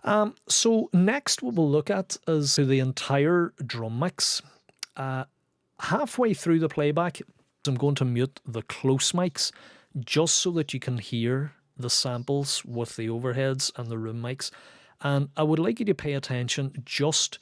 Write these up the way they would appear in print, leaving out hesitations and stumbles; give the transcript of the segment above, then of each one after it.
So next what we'll look at is the entire drum mix. Halfway through the playback, I'm going to mute the close mics just so that you can hear the samples with the overheads and the room mics. And I would like you to pay attention just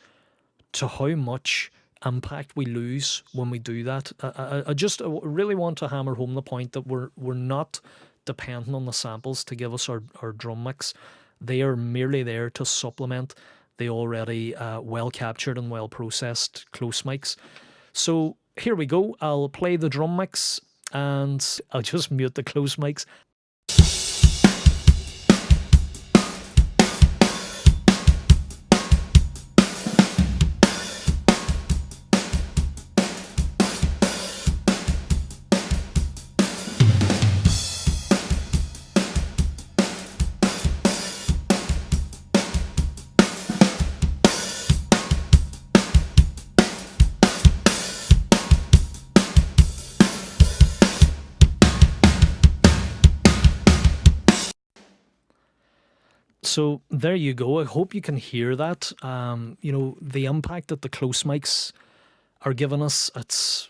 to how much impact we lose when we do that. I just really want to hammer home the point that we're not dependent on the samples to give us our drum mix. They are merely there to supplement the already well captured and well processed close mics. So here we go. I'll play the drum mix and I'll just mute the close mics. So there you go. I hope you can hear that. The impact that the close mics are giving us, it's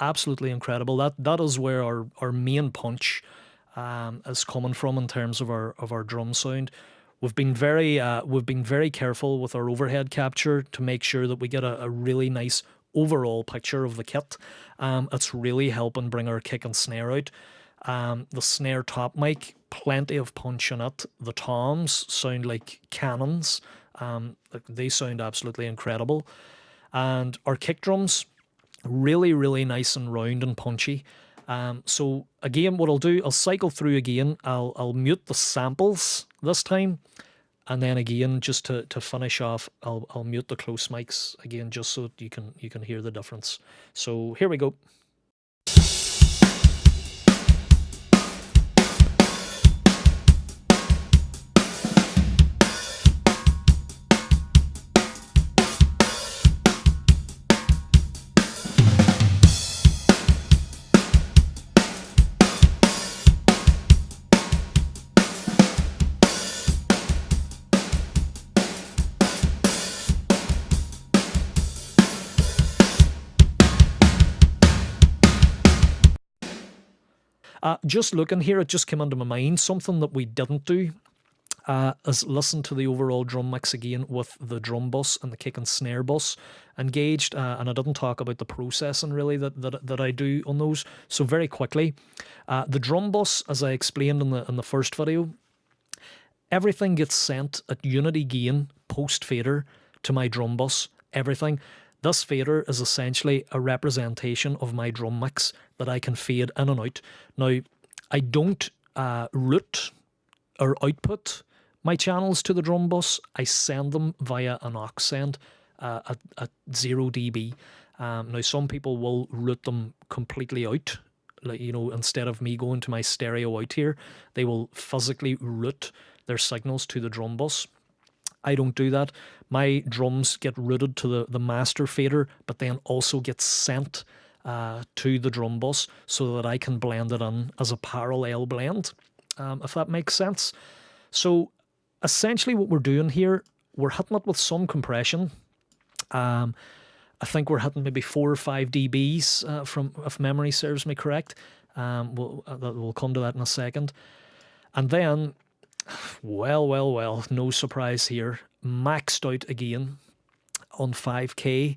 absolutely incredible. That is where our main punch is coming from in terms of our drum sound. We've been very careful with our overhead capture to make sure that we get a really nice overall picture of the kit. It's really helping bring our kick and snare out. The snare top mic, plenty of punch in it. The toms sound like cannons. They sound absolutely incredible. And our kick drums, really, really nice and round and punchy. So again, what I'll do, I'll cycle through again. I'll mute the samples this time. And then again, just to finish off, I'll mute the close mics again, just so you can hear the difference. So here we go. Just looking here, it just came into my mind, something that we didn't do is listen to the overall drum mix again with the drum bus and the kick and snare bus engaged. And I didn't talk about the processing really that I do on those. So very quickly, the drum bus, as I explained in the first video, everything gets sent at unity gain post fader to my drum bus, everything. This fader is essentially a representation of my drum mix that I can fade in and out. Now, I don't route or output my channels to the drum bus. I send them via an aux send at 0 dB. Now, some people will route them completely out. Like, instead of me going to my stereo out here, they will physically route their signals to the drum bus. I don't do that. My drums get routed to the master fader, but then also get sent to the drum bus so that I can blend it in as a parallel blend, if that makes sense. So essentially what we're doing here, we're hitting it with some compression. I think we're hitting maybe 4 or 5 dBs from, if memory serves me correct. We'll come to that in a second. And then, well, no surprise here, maxed out again on 5K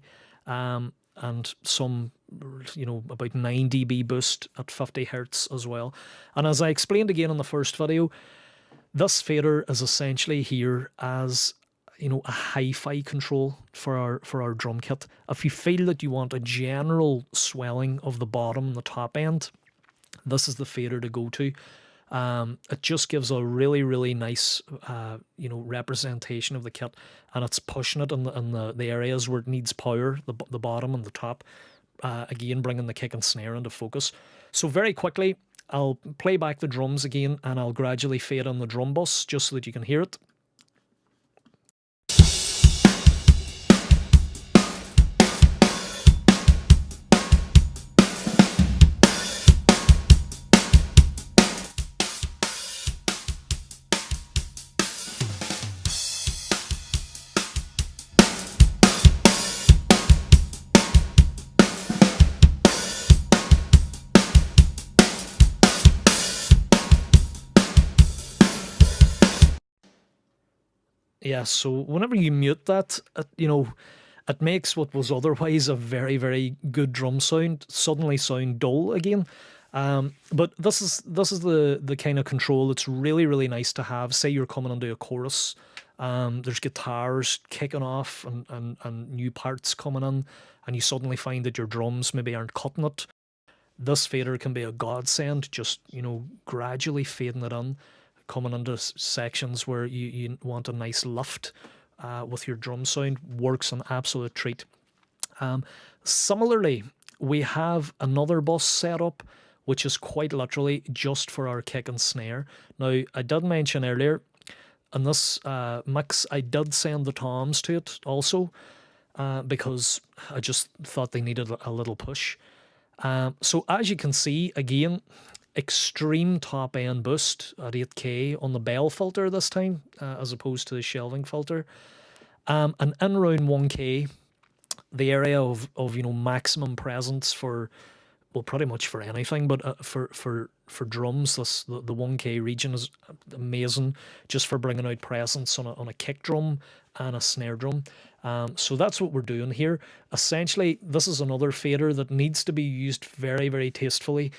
and some, about 9 dB boost at 50 hertz as well. And as I explained again in the first video, this fader is essentially here as a hi-fi control for our drum kit. If you feel that you want a general swelling of the bottom and the top end, this is the fader to go to. It just gives a really, really nice, representation of the kit, and it's pushing it in the areas where it needs power, the bottom and the top. Again, bringing the kick and snare into focus. So very quickly, I'll play back the drums again, and I'll gradually fade on the drum bus just so that you can hear it. Yeah, so whenever you mute that, it makes what was otherwise a very, very good drum sound suddenly sound dull again. But this is the kind of control that's really, really nice to have. Say you're coming into a chorus, there's guitars kicking off and new parts coming in, and you suddenly find that your drums maybe aren't cutting it. This fader can be a godsend, just, gradually fading it in, coming into sections where you want a nice lift with your drum sound, works an absolute treat. Similarly, we have another bus setup, which is quite literally just for our kick and snare. Now, I did mention earlier, in this mix, I did send the toms to it also, because I just thought they needed a little push. So as you can see, again, extreme top end boost at 8K on the bell filter this time, as opposed to the shelving filter. And in around 1K, the area of maximum presence for, well, pretty much for anything, but for drums, the 1K region is amazing just for bringing out presence on a kick drum and a snare drum. So that's what we're doing here. Essentially, this is another fader that needs to be used very, very tastefully.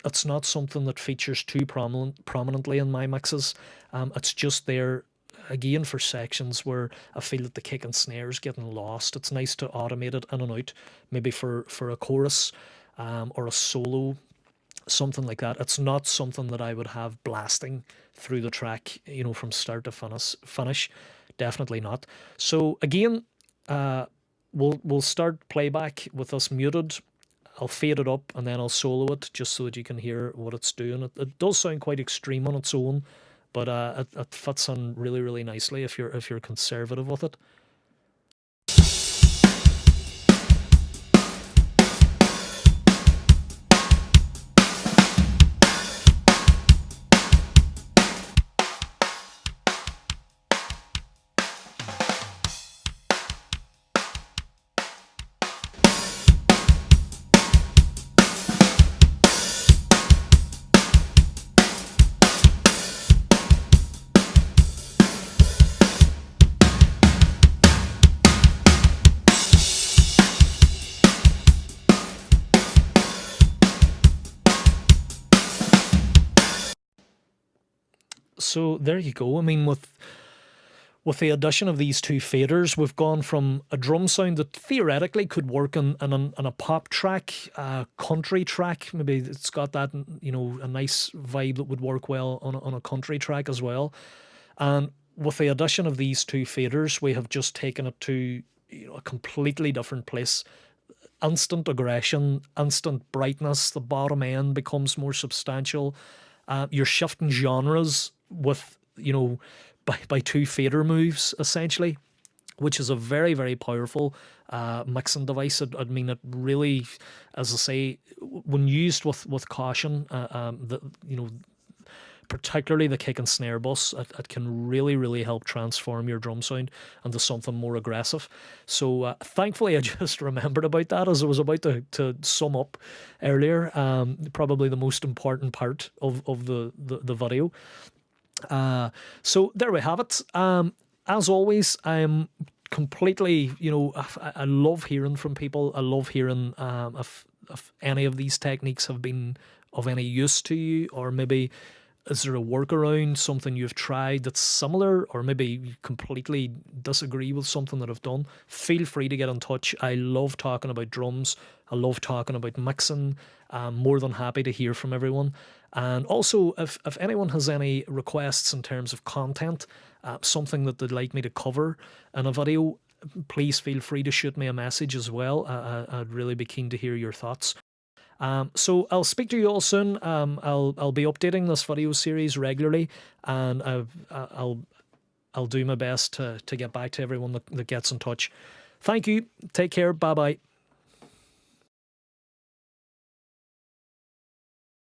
It's not something that features too prominently in my mixes. It's just there again for sections where I feel that the kick and snare is getting lost. It's nice to automate it in and out, maybe for a chorus or a solo, something like that. It's not something that I would have blasting through the track, from start to finish. Definitely not. So again, we'll start playback with us muted. I'll fade it up and then I'll solo it just so that you can hear what it's doing. It does sound quite extreme on its own, but it fits in really, really nicely if you're conservative with it. So there you go. I mean, with the addition of these two faders, we've gone from a drum sound that theoretically could work on a pop track, a country track. Maybe it's got that, a nice vibe that would work well on a country track as well. And with the addition of these two faders, we have just taken it to, a completely different place. Instant aggression, instant brightness. The bottom end becomes more substantial. You're shifting genres with, by two fader moves, essentially, which is a very, very powerful mixing device. I mean, it really, as I say, when used with caution, particularly the kick and snare bus, it can really, really help transform your drum sound into something more aggressive. So thankfully, I just remembered about that as I was about to sum up earlier. Probably the most important part of the video. So there we have it. As always, I'm completely, I love hearing from people. I love hearing if any of these techniques have been of any use to you, or maybe is there a workaround, something you've tried that's similar, or maybe you completely disagree with something that I've done. Feel free to get in touch. I love talking about drums. I love talking about mixing. I'm more than happy to hear from everyone. And also, if anyone has any requests in terms of content, something that they'd like me to cover in a video, please feel free to shoot me a message as well. I'd really be keen to hear your thoughts. So I'll speak to you all soon. I'll be updating this video series regularly, and I'll do my best to get back to everyone that gets in touch. Thank you. Take care. Bye bye.